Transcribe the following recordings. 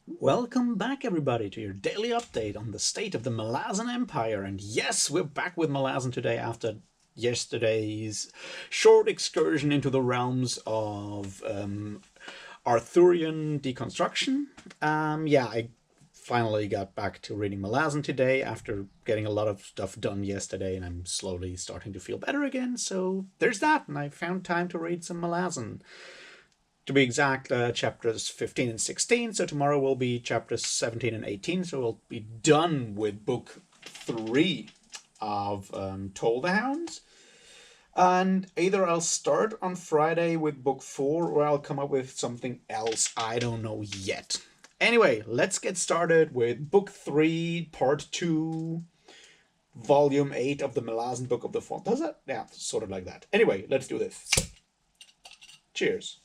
Welcome back, everybody, to your daily update on the state of the Malazan Empire. And yes, we're back with Malazan today after yesterday's short excursion into the realms of Arthurian deconstruction. I finally got back to reading Malazan today after getting a lot of stuff done yesterday, and I'm slowly starting to feel better again. So there's that, and I found time to read some Malazan. To be exact, chapters 15 and 16. So tomorrow will be chapters 17 and 18. So we'll be done with book 3 of Toll the Hounds. And either I'll start on Friday with book 4 or I'll come up with something else. I don't know yet. Anyway, let's get started with book 3, part 2, volume 8 of the Malazan Book of the Fall. Does that? Yeah, sort of like that. Anyway, let's do this. Cheers.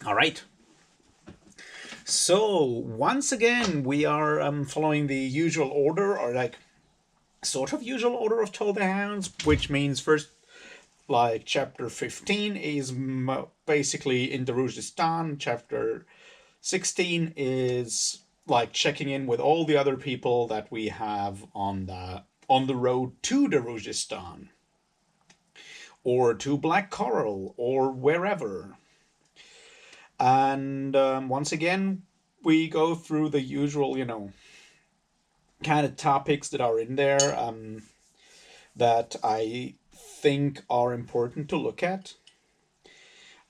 All right. So once again, we are following the usual order, or like sort of usual order of Toll the Hounds, which means first, like chapter 15 is basically in Darujistan. Chapter 16 is like checking in with all the other people that we have on the road to Darujistan, or to Black Coral, or wherever. And once again, we go through the usual, kind of topics that are in there that I think are important to look at,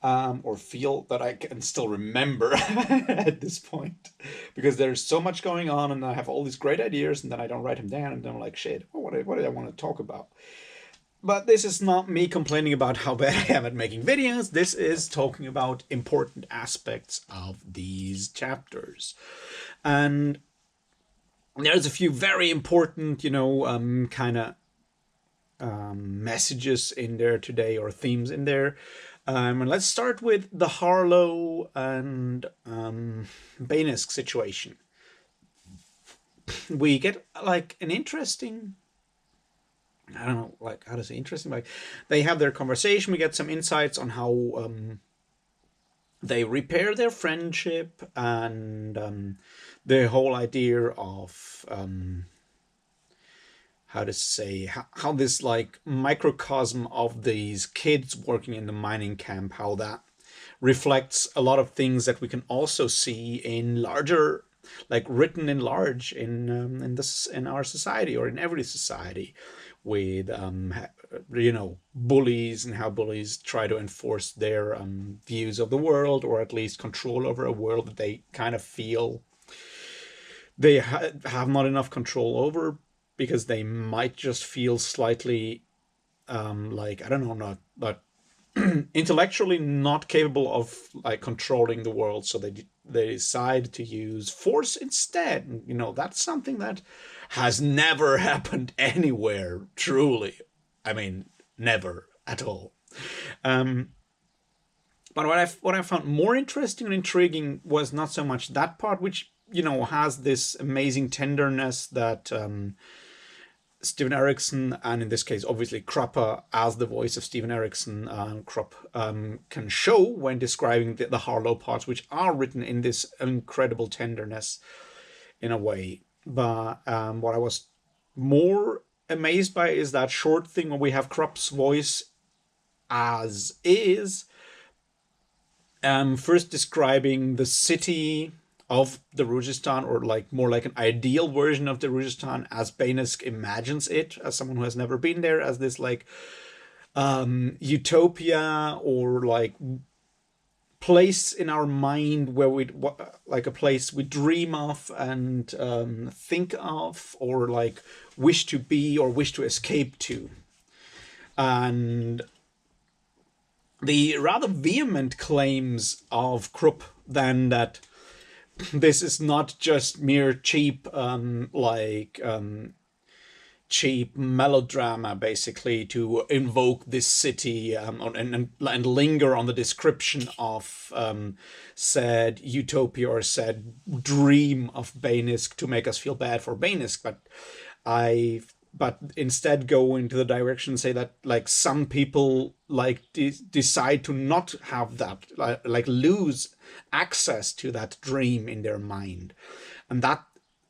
or feel that I can still remember at this point. Because there's so much going on, and I have all these great ideas, and then I don't write them down, and then I'm like, shit, what did I want to talk about? But this is not me complaining about how bad I am at making videos. This is talking about important aspects of these chapters. And there's a few very important, kind of messages in there today, or themes in there. And let's start with the Harlow and Bakinisk situation. We get like an interesting, I don't know, like how to say interesting. Like they have their conversation. We get some insights on how they repair their friendship, and the whole idea of how to say how this like microcosm of these kids working in the mining camp, how that reflects a lot of things that we can also see in larger, like written in large in our society, or in every society, with bullies, and how bullies try to enforce their views of the world, or at least control over a world that they kind of feel they have not enough control over, because they might just feel slightly like, I don't know, not intellectually not capable of like controlling the world, so they decide to use force instead. That's something that has never happened anywhere, truly. I mean, never at all. But what I found more interesting and intriguing was not so much that part, which has this amazing tenderness that Steven Erikson, and in this case, obviously, Kruppa, as the voice of Steven Erikson, Krupp, can show when describing the Harlow parts, which are written in this incredible tenderness in a way. But what I was more amazed by is that short thing when we have Krupp's voice as is, first describing the city of Darujistan, or like more like an ideal version of Darujistan as Bakinisk imagines it, as someone who has never been there, as this like utopia, or like place in our mind where we like a place we dream of and think of, or like wish to be or wish to escape to. And the rather vehement claims of Krupp then that this is not just mere cheap cheap melodrama, basically, to invoke this city, and linger on the description of said utopia, or said dream of Bakinisk, to make us feel bad for Bakinisk. But I but instead go into the direction, say that like some people like decide to not have that, like lose access to that dream in their mind, and that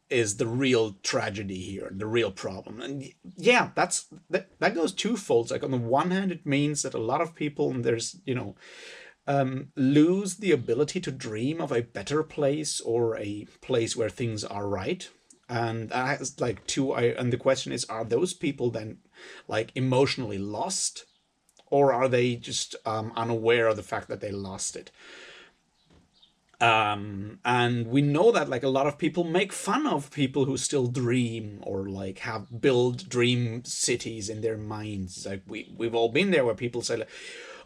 is the real tragedy here, the real problem. And yeah, that goes twofold. Like on the one hand, it means that a lot of people, and there's lose the ability to dream of a better place or a place where things are right. And that has like and the question is, are those people then like emotionally lost, or are they just unaware of the fact that they lost it? And we know that like a lot of people make fun of people who still dream or like have build dream cities in their minds. Like we've all been there, where people say like,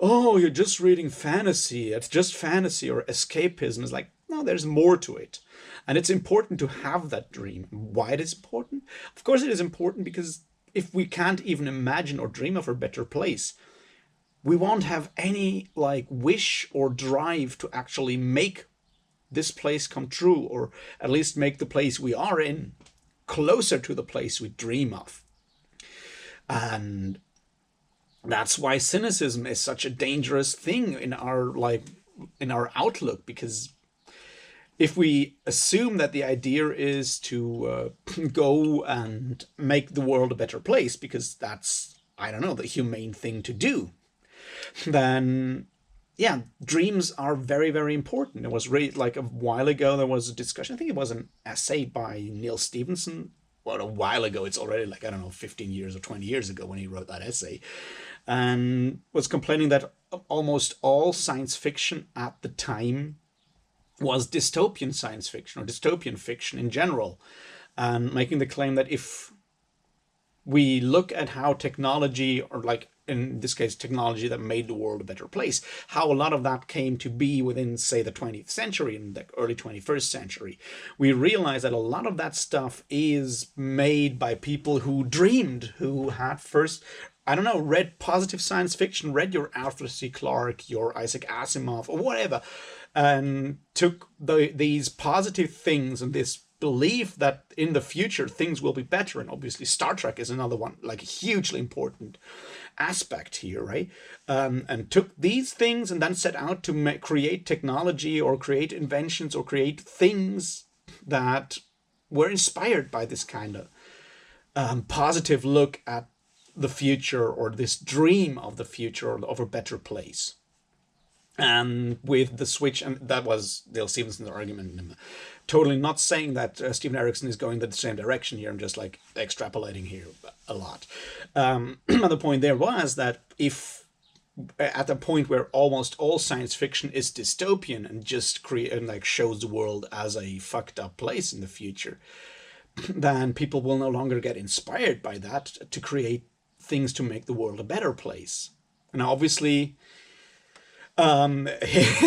oh, you're just reading fantasy, it's just fantasy or escapism. It's like, no, there's more to it. And it's important to have that dream. Why it is important? Of course it is important because if we can't even imagine or dream of a better place, we won't have any like wish or drive to actually make this place come true, or at least make the place we are in closer to the place we dream of. And that's why cynicism is such a dangerous thing in our outlook, because if we assume that the idea is to go and make the world a better place because that's, I don't know, the humane thing to do, then yeah, dreams are very, very important. There was like a while ago, there was a discussion, I think it was an essay by Neil Stevenson. Well, a while ago, it's already like, I don't know, 15 years or 20 years ago when he wrote that essay, and was complaining that almost all science fiction at the time was dystopian science fiction or dystopian fiction in general, and making the claim that if we look at how technology, or like in this case technology that made the world a better place, how a lot of that came to be within, say, the 20th century and the early 21st century, we realize that a lot of that stuff is made by people who dreamed, who had first, I don't know, read positive science fiction, read your Arthur C. Clarke, your Isaac Asimov, or whatever, and took these positive things and this belief that in the future things will be better. And obviously Star Trek is another one, like a hugely important aspect here, right? And took these things and then set out to create technology or create inventions or create things that were inspired by this kind of positive look at the future, or this dream of the future, or of a better place. And with the switch, and that was Dale Stevenson's argument. I'm totally not saying that Stephen Erickson is going the same direction here. I'm just like extrapolating here a lot. The point there was that if at the point where almost all science fiction is dystopian and just like shows the world as a fucked up place in the future, then people will no longer get inspired by that to create things to make the world a better place. And obviously,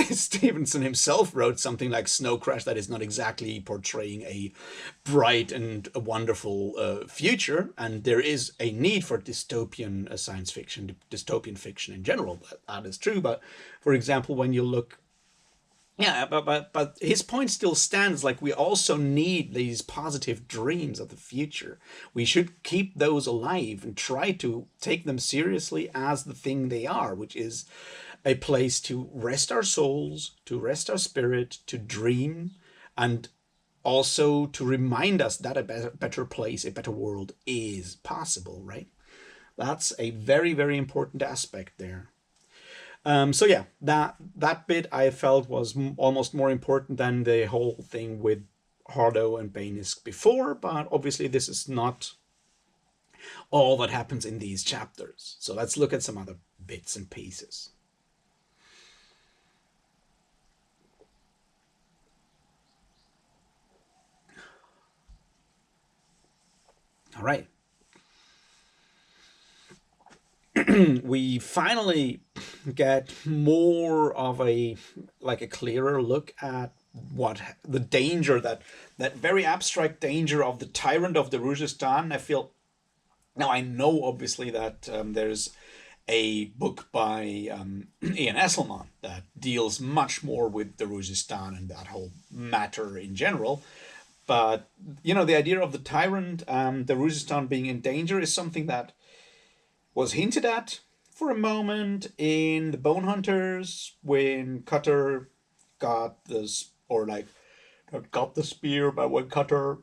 Stevenson himself wrote something like Snow Crash that is not exactly portraying a bright and a wonderful future, and there is a need for dystopian science fiction, dystopian fiction in general. That is true, but for example, when you look, yeah, but his point still stands. Like, we also need these positive dreams of the future. We should keep those alive and try to take them seriously as the thing they are, which is a place to rest our souls, to rest our spirit, to dream, and also to remind us that a better place, a better world is possible, right? That's a very, very important aspect there. So yeah, that bit I felt was almost more important than the whole thing with Harlow and Bakinisk before, but obviously this is not all that happens in these chapters. So let's look at some other bits and pieces. All right. We finally get more of a clearer look at what the danger, that very abstract danger of the tyrant of the Ruzhistan. I feel now, I know obviously that there's a book by Ian Esselman that deals much more with the Ruzhistan and that whole matter in general. But the idea of the Tyrant, the Ruzistan being in danger, is something that was hinted at for a moment in the Bone Hunters when Cutter got this, or like not got the spear, but when Cutter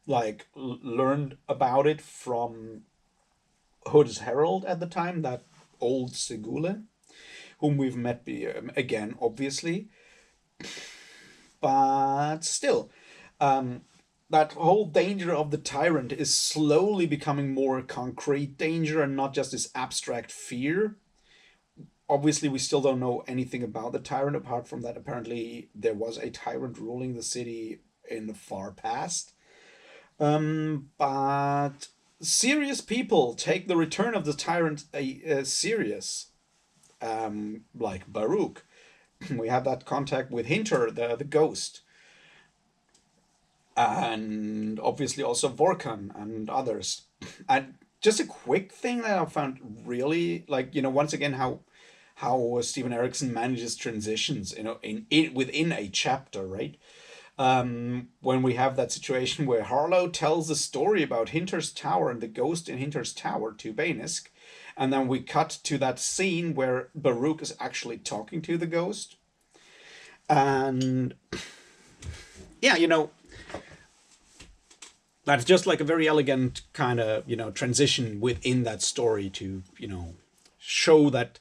like learned about it from Hood's Herald at the time, that old Segule, whom we've met again, obviously, but still, um, that whole danger of the Tyrant is slowly becoming more concrete danger and not just this abstract fear. Obviously, we still don't know anything about the Tyrant apart from that apparently there was a Tyrant ruling the city in the far past. But serious people take the return of the Tyrant serious, like Baruch. We have that contact with Hinter, the ghost, and obviously also Vorkan and others. And just a quick thing that I found really like, once again how Stephen Erickson manages transitions, in within a chapter, right? When we have that situation where Harlow tells the story about Hinter's Tower and the ghost in Hinter's Tower to Bakinisk, and then we cut to that scene where Baruch is actually talking to the ghost. And yeah, that's just like a very elegant kind of, transition within that story to, show that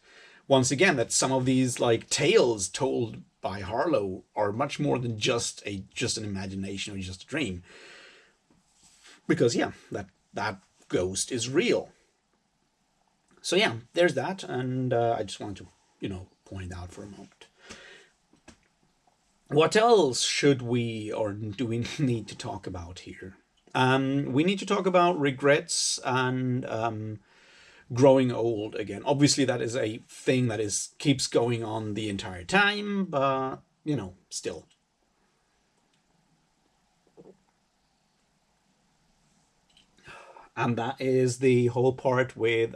once again that some of these like tales told by Harlow are much more than just an imagination or just a dream. Because yeah, that ghost is real. So yeah, there's that, and I just wanted to, point out for a moment. What else should we or do we need to talk about here? We need to talk about regrets and growing old again. Obviously, that is a thing that keeps going on the entire time, but still. And that is the whole part with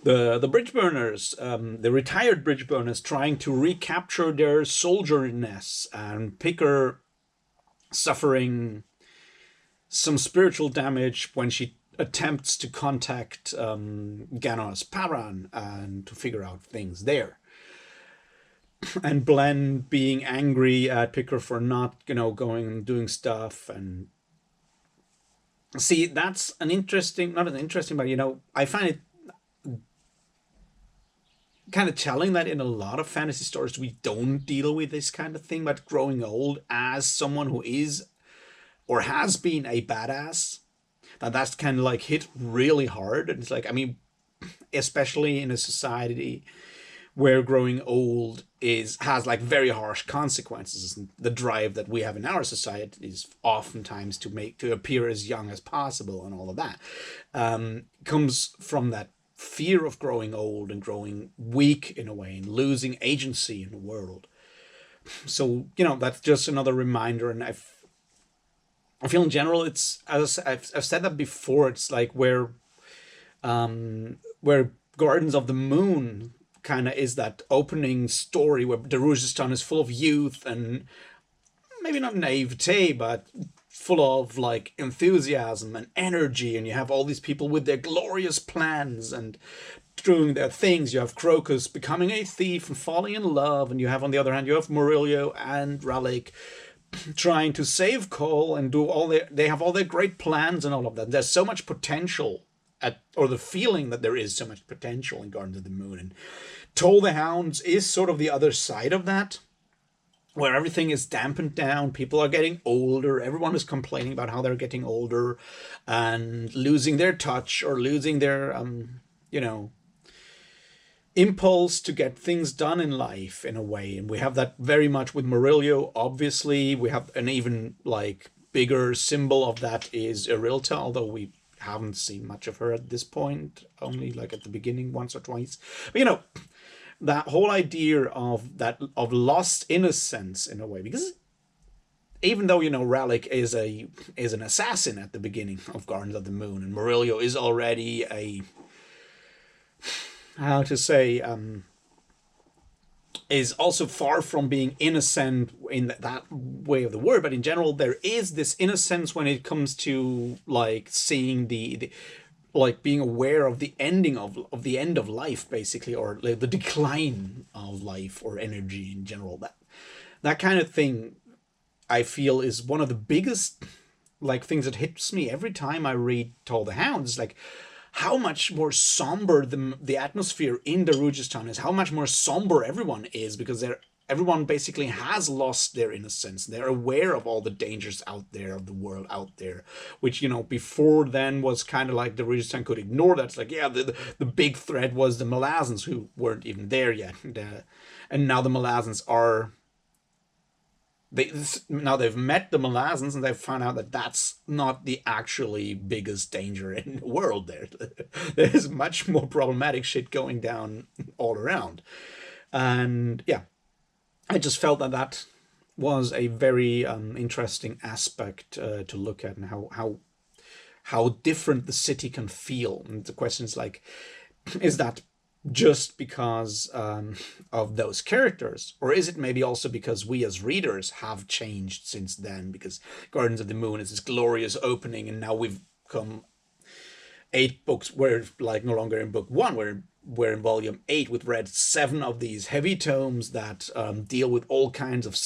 the bridge burners, the retired bridge burners, trying to recapture their soldierness, and Picker suffering some spiritual damage when she attempts to contact Ganos Paran and to figure out things there. And Blen being angry at Picker for not, going and doing stuff. And see, that's not an interesting, but I find it kind of telling that in a lot of fantasy stories we don't deal with this kind of thing, but growing old as someone who is or has been a badass, that's kind of like hit really hard. And it's like, especially in a society where growing old has like very harsh consequences, and the drive that we have in our society is oftentimes to appear as young as possible, and all of that comes from that fear of growing old and growing weak in a way and losing agency in the world. So that's just another reminder. And I feel in general, it's, as I've said that before, it's like where Gardens of the Moon kind of is that opening story where Darujistan is full of youth and maybe not naivete, but full of like enthusiasm and energy, and you have all these people with their glorious plans and doing their things. You have Crocus becoming a thief and falling in love, and you have, on the other hand, you have Murillo and Ralik trying to save Cole and they have all their great plans and all of that. There's so much potential or the feeling that there is so much potential in Gardens of the Moon. And Toll the Hounds is sort of the other side of that, where everything is dampened down. People are getting older. Everyone is complaining about how they're getting older and losing their touch or losing their, impulse to get things done in life in a way. And we have that very much with Murillo. Obviously, we have an even like bigger symbol of that is Irilta, although we haven't seen much of her at this point, only like at the beginning once or twice. But that whole idea of lost innocence in a way, because even though Ralik is an assassin at the beginning of Gardens of the Moon, and Murillo is already a, how to say, is also far from being innocent in that way of the word, but in general there is this innocence when it comes to like seeing the like being aware of the ending of the end of life, basically, or like the decline of life or energy in general. That kind of thing I feel is one of the biggest like things that hits me every time I read Toll the Hounds. Like how much more somber the atmosphere in Darujistan is, how much more somber everyone is, because everyone basically has lost their innocence. They're aware of all the dangers out there, of the world out there, which, you know, before then was kind of like the Darujistan could ignore that. It's like, yeah, the big threat was the Malazans, who weren't even there yet. And now the Malazans are now they've met the Malazans and they've found out that that's not the actually biggest danger in the world. There's much more problematic shit going down all around. And yeah, I just felt that was a very interesting aspect to look at, and how different the city can feel. And the question is like, is that just because of those characters, or is it maybe also because we as readers have changed since then? Because Gardens of the Moon is this glorious opening, and now we've come 8 books. We're like no longer in book 1. We're in volume 8. We've read 7 of these heavy tomes that deal with all kinds of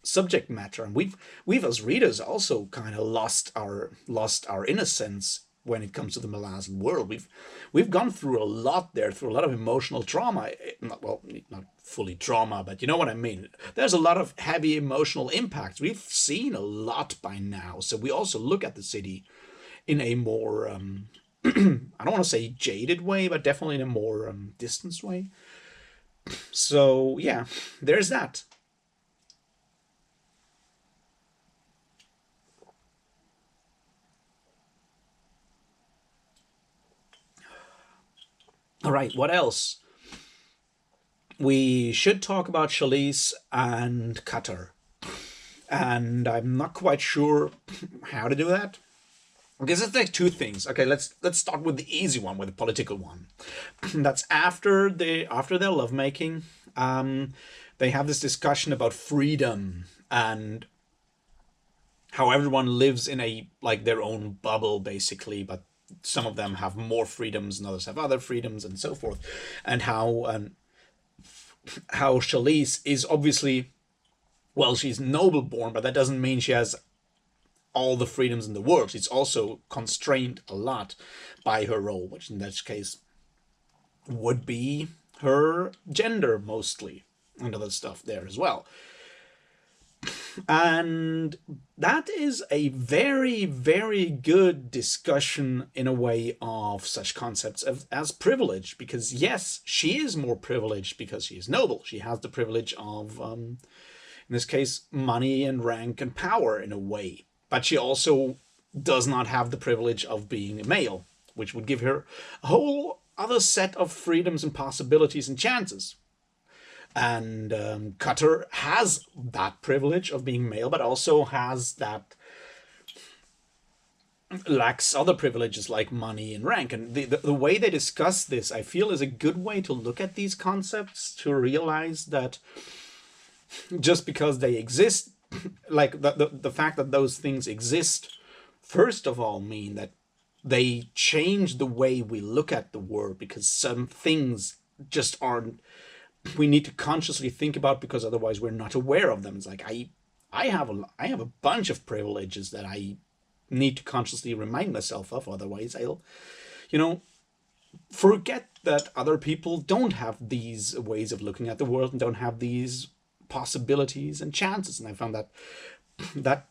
subject matter, and we've as readers also kind of lost our innocence when it comes to the Malazan world. We've gone through a lot there, through a lot of emotional trauma. Well, not fully trauma, but you know what I mean. There's a lot of heavy emotional impacts. We've seen a lot by now, so we also look at the city in a more I don't want to say jaded way, but definitely in a more distanced way. So yeah, there's that. All right, what else? We should talk about Chalice and Qatar. And I'm not quite sure how to do that. Because it's like 2 things. Okay, let's start with the easy one, with the political one. That's after their lovemaking. They have this discussion about freedom and how everyone lives in a like their own bubble, basically, but some of them have more freedoms and others have other freedoms and so forth, and how Chalice is obviously, well, she's noble born, but that doesn't mean she has all the freedoms in the world. She's also constrained a lot by her role, which in that case would be her gender mostly, and other stuff there as well. And that is a very, very good discussion in a way of such concepts as privilege, because yes, she is more privileged because she is noble. She has the privilege of, in this case, money and rank and power in a way. But she also does not have the privilege of being a male, which would give her a whole other set of freedoms and possibilities and chances. And Cutter has that privilege of being male, but also has that lacks other privileges like money and rank. And the way they discuss this, I feel, is a good way to look at these concepts, to realize that just because they exist, like the fact that those things exist, first of all, mean that they change the way we look at the world, because some things just aren't, we need to consciously think about, because otherwise we're not aware of them. It's like I have a bunch of privileges that I need to consciously remind myself of, otherwise I'll, you know, forget that other people don't have these ways of looking at the world and don't have these possibilities and chances. And I found that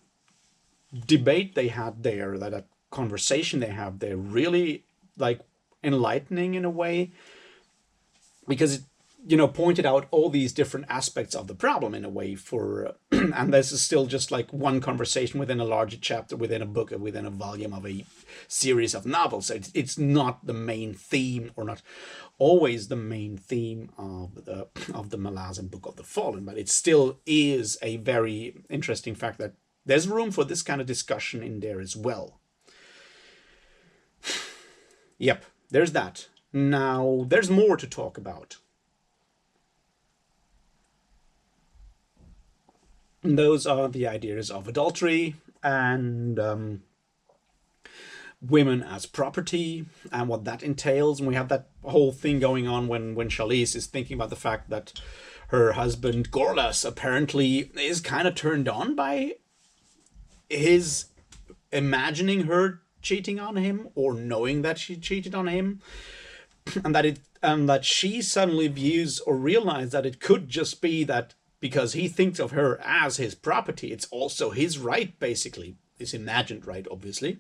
debate they had there, that conversation they have there, really like enlightening in a way, because it, you know, pointed out all these different aspects of the problem in a way for and this is still just like one conversation within a larger chapter, within a book, within a volume of a series of novels. So it's not the main theme, or not always the main theme of the Malazan Book of the Fallen, but it still is a very interesting fact that there's room for this kind of discussion in there as well. Yep, there's that. Now there's more to talk about. And those are the ideas of adultery and women as property and what that entails. And we have that whole thing going on when Charlize is thinking about the fact that her husband Gorlas apparently is kind of turned on by his imagining her cheating on him or knowing that she cheated on him, and that she suddenly views or realizes that it could just be that because he thinks of her as his property, it's also his right, basically, his imagined right, obviously.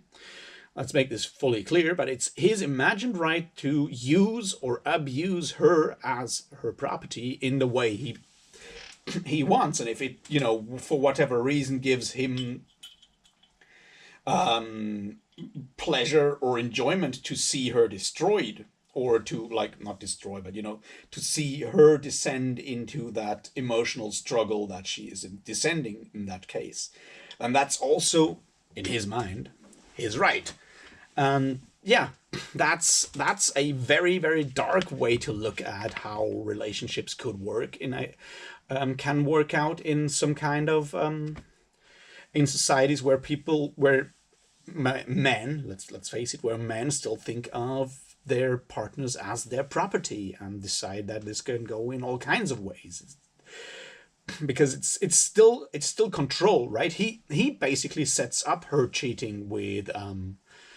Let's make this fully clear, but it's his imagined right to use or abuse her as her property in the way he wants. And if it, for whatever reason gives him pleasure or enjoyment to see her destroyed, or to, like, not destroy, but to see her descend into that emotional struggle that she is descending in that case, and that's also, in his mind, his right. Yeah, that's a very, very dark way to look at how relationships could work can work out in some kind of in societies where men, let's face it, where men still think of their partners as their property and decide that this can go in all kinds of ways. Because it's still control, right? He basically sets up her cheating with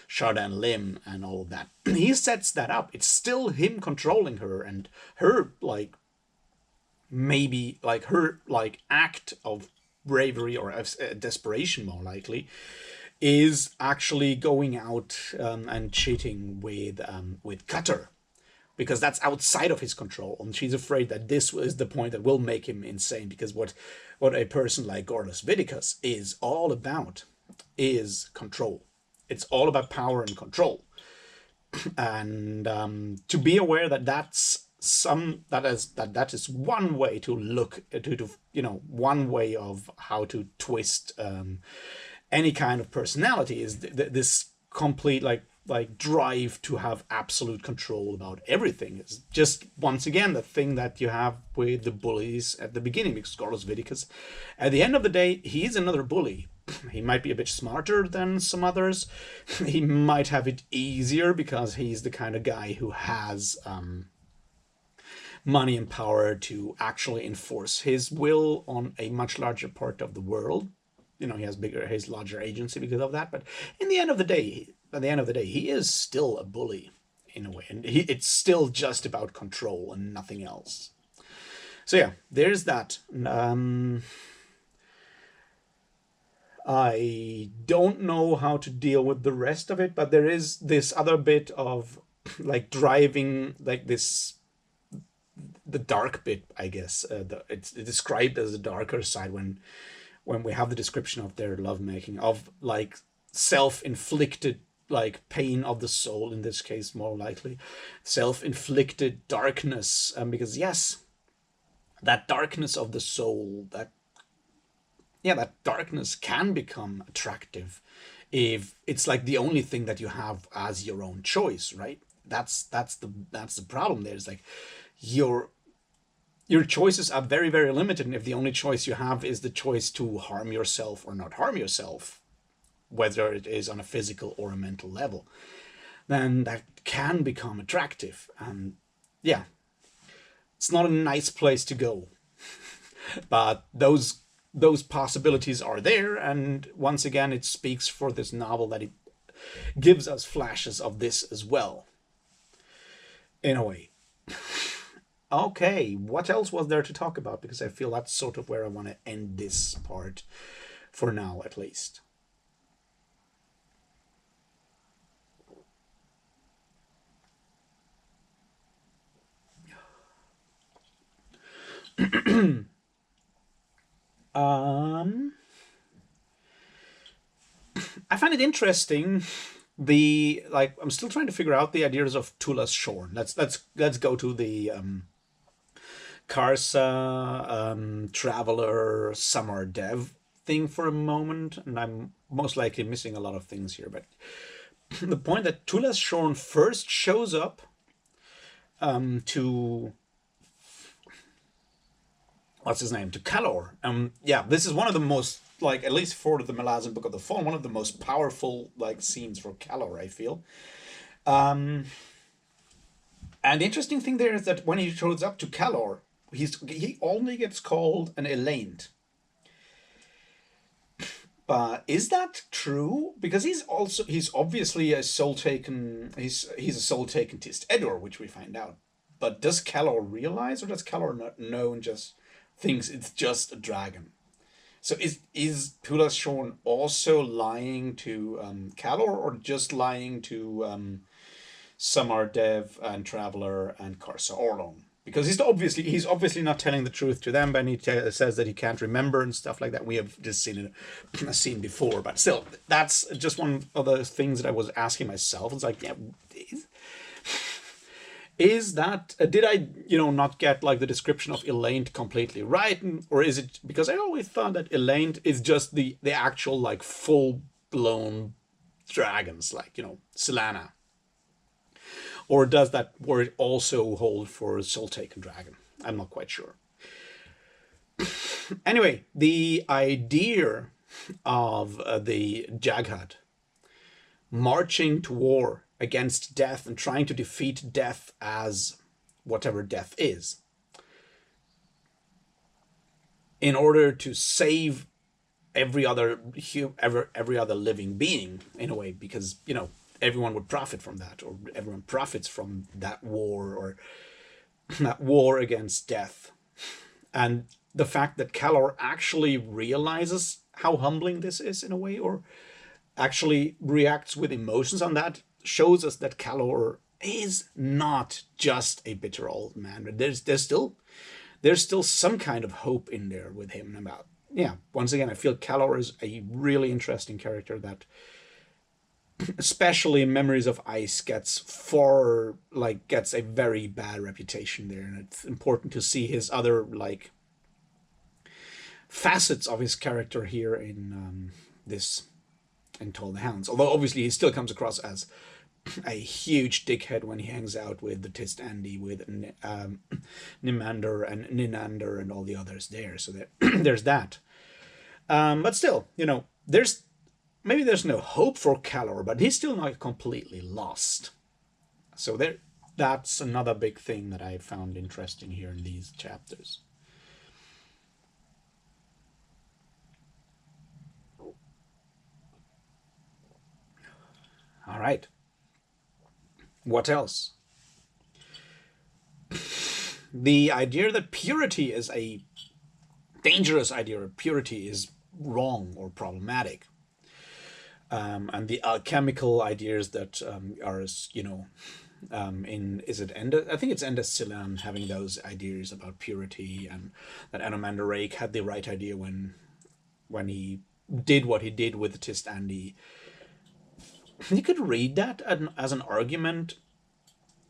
Chardin Lim and all of that. He sets that up. It's still him controlling her, and her maybe her act of bravery or desperation, more likely, is actually going out and cheating with Cutter, because that's outside of his control, and she's afraid that this is the point that will make him insane. Because what a person like Gorlas Vidikas is all about is control. It's all about power and control, and to be aware that that is one way to look to one way of how to twist any kind of personality is this complete drive to have absolute control about everything. Is just, once again, the thing that you have with the bullies at the beginning, because Gorlas Vidikas, at the end of the day, he's another bully. He might be a bit smarter than some others. He might have it easier because he's the kind of guy who has money and power to actually enforce his will on a much larger part of the world. He has larger agency because of that. But at the end of the day, he is still a bully in a way, and it's still just about control and nothing else. So yeah, there's that. I don't know how to deal with the rest of it, but there is this other bit of driving the dark bit, I guess. It's described as the darker side when we have the description of their lovemaking, of self-inflicted pain of the soul, in this case, more likely self-inflicted darkness, because yes, that darkness of the soul, that darkness can become attractive if it's the only thing that you have as your own choice, right? That's the problem. There's your choices are very, very limited, and if the only choice you have is the choice to harm yourself or not harm yourself, whether it is on a physical or a mental level, then that can become attractive. And yeah, it's not a nice place to go. But those possibilities are there, and once again, it speaks for this novel that it gives us flashes of this as well, in a way. Okay, what else was there to talk about? Because I feel that's sort of where I want to end this part, for now at least. I find it interesting. I'm still trying to figure out the ideas of Tulas Shorn. Let's go to the Karsa Traveler Summer Dev thing for a moment, and I'm most likely missing a lot of things here. But the point that Tulas Shorn first shows up what's his name, to Calor. Yeah, this is one of the most, like, at least for the Malazan Book of the Fall, one of the most powerful, like, scenes for Calor, I feel. And the interesting thing there is that when he shows up to Calor, he only gets called an Elaine. But is that true? Because he's obviously a soul taken, he's a soul taken Tist Edor, which we find out. But does Calor realize, or does Calor not know and just thinks it's just a dragon? So is Pulas Shorn also lying to Calor, or just lying to Samar Dev and Traveler and Karsa Orlon? Because he's obviously not telling the truth to them, but he says that he can't remember and stuff like that. We have just seen a scene before, but still, that's just one of the things that I was asking myself. It's like, yeah, is that did I not get like the description of Elaine completely right, or is it because I always thought that Elaine is just the actual like full blown dragons, like Selana. Or does that word also hold for Soul Taken Dragon? I'm not quite sure. Anyway, the idea of the Jaghad marching to war against death and trying to defeat death as whatever death is, in order to save every other living being, in a way, because everyone would profit from that, or everyone profits from that war, or that war against death. And the fact that Calor actually realizes how humbling this is, in a way, or actually reacts with emotions on that, shows us that Calor is not just a bitter old man. But there's still some kind of hope in there with him. About, yeah, once again, I feel Calor is a really interesting character that, especially in Memories of Ice, gets a very bad reputation there, and it's important to see his other like facets of his character here in Toll the Hounds. Although obviously he still comes across as a huge dickhead when he hangs out with the Tist Andy, with Nimander and Ninander and all the others there. So there's that. But still, maybe there's no hope for Calor, but he's still not completely lost. So that's another big thing that I found interesting here in these chapters. All right. What else? The idea that purity is a dangerous idea, or purity is wrong or problematic. And the alchemical ideas that are, is it Enda? I think it's Enda Silan having those ideas about purity, and that Anomander Rake had the right idea when he did what he did with the Tist Andy. You could read that as an argument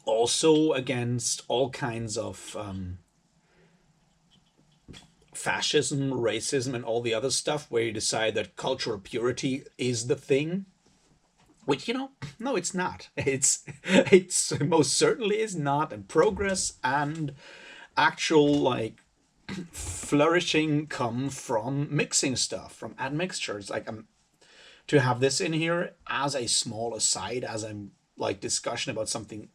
also against all kinds of fascism, racism, and all the other stuff, where you decide that cultural purity is the thing. Which, no, it's not. It's most certainly is not. And progress and actual like flourishing come from mixing stuff, from admixtures. Like to have this in here as a small aside, as a like discussion about something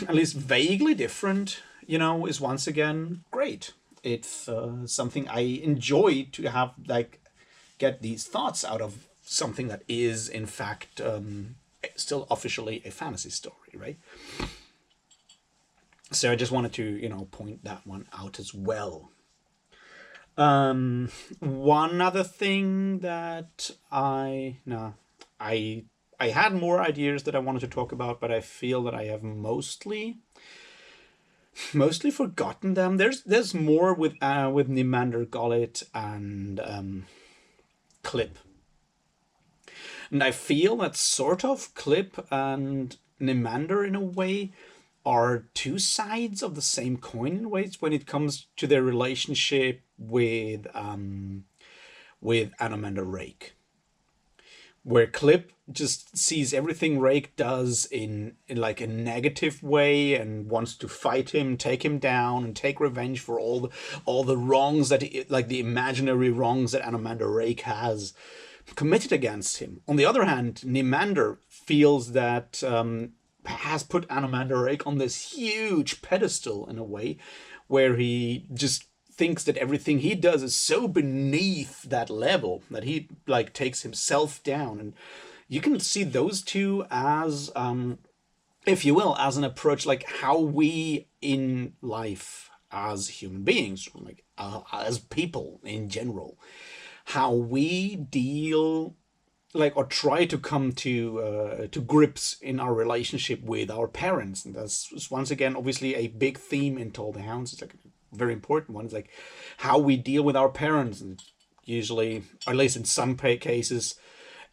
at least vaguely different, is once again great. It's something I enjoy to have, like, get these thoughts out of something that is in fact still officially a fantasy story, right? So I just wanted to point that one out as well. One other thing that I had more ideas that I wanted to talk about, but I feel that I have mostly forgotten them. There's more with Nimander Gullet and Clip. And I feel that sort of Clip and Nimander, in a way, are two sides of the same coin in ways when it comes to their relationship with Anomander Rake. where Clip just sees everything Rake does in like a negative way and wants to fight him, take him down, and take revenge for all the wrongs that like the imaginary wrongs that Anomander Rake has committed against him. On the other hand, Nimander feels that has put Anomander Rake on this huge pedestal in a way, where he just thinks that everything he does is so beneath that level that he like takes himself down. And you can see those two as if you will, as an approach, like how we in life as human beings, like as people in general, how we deal, like, or try to come to grips in our relationship with our parents. And that's once again obviously a big theme in Toll the Hounds. It's like a very important one. It's like how we deal with our parents, and usually, or at least in some cases,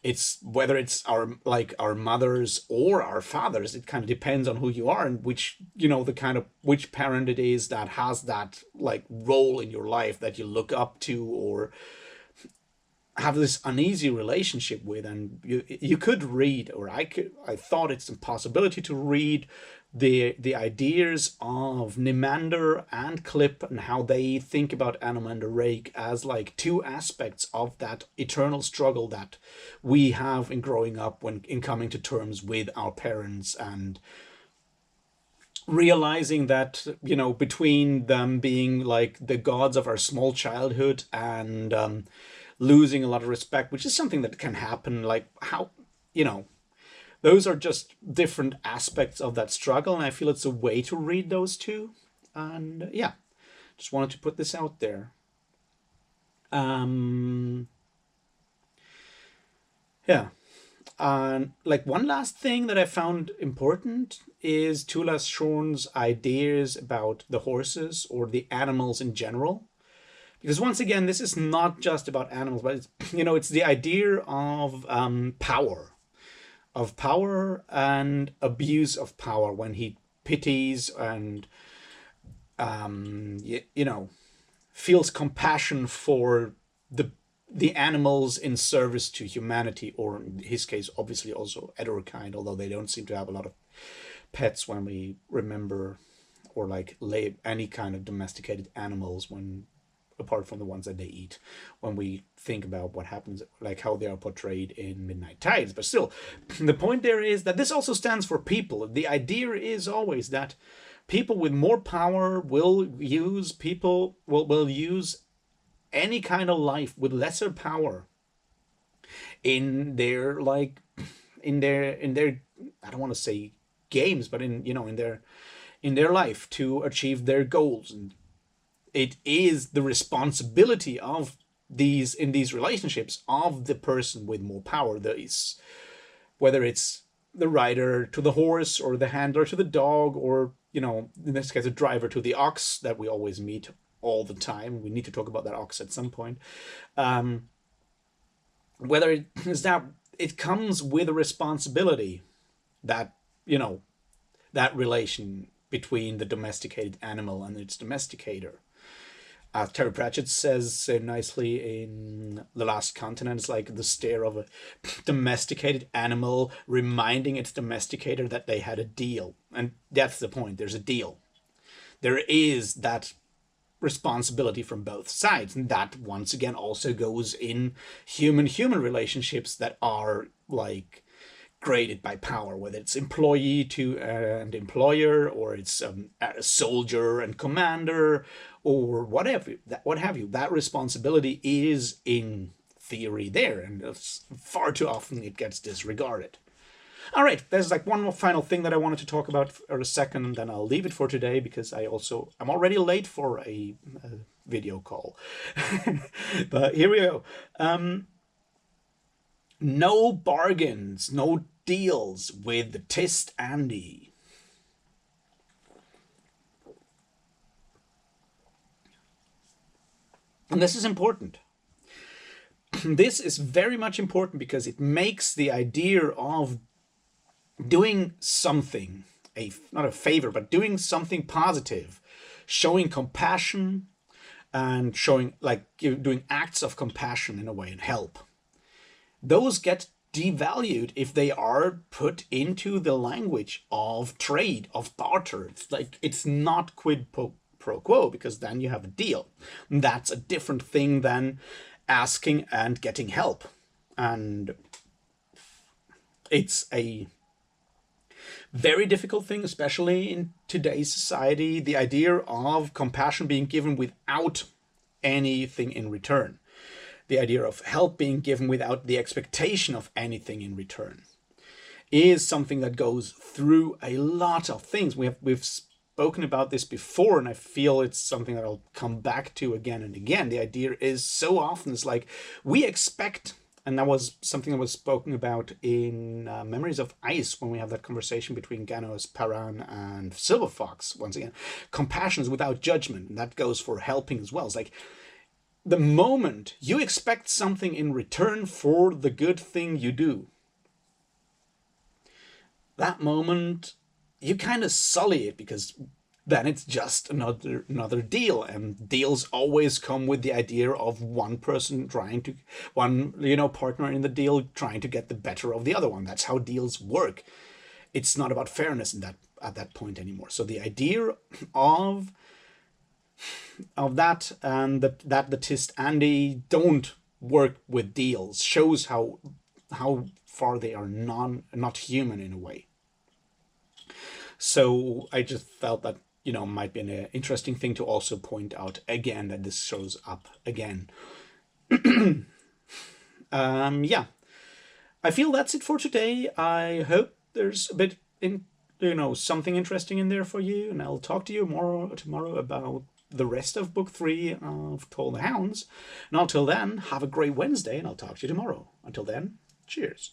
it's whether it's our mothers or our fathers. It kind of depends on who you are and which, the kind of which parent it is that has that like role in your life that you look up to or have this uneasy relationship with. And you could read, or I thought it's a possibility to read the ideas of Nimander and Clip and how they think about Anomander Rake as like two aspects of that eternal struggle that we have in growing up, when in coming to terms with our parents, and realizing that, between them being like the gods of our small childhood and losing a lot of respect, which is something that can happen, like how, those are just different aspects of that struggle. And I feel it's a way to read those two. And yeah, just wanted to put this out there. Yeah. And like one last thing that I found important is Tula Shorn's ideas about the horses or the animals in general. Because once again, this is not just about animals, but it's, it's the idea of power and abuse of power, when he pities and feels compassion for the animals in service to humanity, or in his case, obviously also Edorkind, although they don't seem to have a lot of pets when we remember, or like lay any kind of domesticated animals, when apart from the ones that they eat, when we think about what happens, like how they are portrayed in Midnight Tides. But still, the point there is that this also stands for people. The idea is always that people with more power will use any kind of life with lesser power in their in their I don't want to say games, but in their life to achieve their goals. And it is the responsibility of these relationships of the person with more power. Whether it's the rider to the horse, or the handler to the dog, or in this case a driver to the ox that we always meet all the time. We need to talk about that ox at some point. Whether it is that it comes with a responsibility, that that relation between the domesticated animal and its domesticator. Terry Pratchett says so nicely in The Last Continent, it's like the stare of a domesticated animal reminding its domesticator that they had a deal. And that's the point. There's a deal. There is that responsibility from both sides. And that, once again, also goes in human-human relationships that are like graded by power, whether it's employee to and employer, or it's a soldier and commander, or whatever, what have you. That responsibility is in theory there, and far too often it gets disregarded. All right, there's like one more final thing that I wanted to talk about for a second, and then I'll leave it for today, because I'm already late for a video call. But here we go. No bargains, no deals with the Tist Andy. And this is important. This is very much important, because it makes the idea of doing something, not a favor, but doing something positive, showing compassion, and showing, like, doing acts of compassion in a way, and help. Those get devalued if they are put into the language of trade, of barter. It's like, it's not quid pro quo, because then you have a deal. That's a different thing than asking and getting help. And it's a very difficult thing, especially in today's society, the idea of compassion being given without anything in return. The idea of help being given without the expectation of anything in return is something that goes through a lot of things. We've spoken about this before, and I feel it's something that I'll come back to again and again. The idea is so often, it's like we expect, and that was something that was spoken about in Memories of Ice, when we have that conversation between Ganos, Paran, and Silver Fox. Once again, compassion is without judgment, and that goes for helping as well. It's like, the moment you expect something in return for the good thing you do, that moment you kind of sully it, because then it's just another deal, and deals always come with the idea of one person trying to, one partner in the deal trying to get the better of the other one. That's how deals work. It's not about fairness in that at that point anymore. So the idea of that, and that the Tist Andy don't work with deals, shows how far they are not human in a way. So I just felt that might be an interesting thing to also point out again, that this shows up again. Yeah, I feel that's it for today. I hope there's a bit something interesting in there for you, and I'll talk to you tomorrow about the rest of book 3 of Toll The Hounds. And until then, have a great Wednesday, and I'll talk to you tomorrow. Until then, cheers.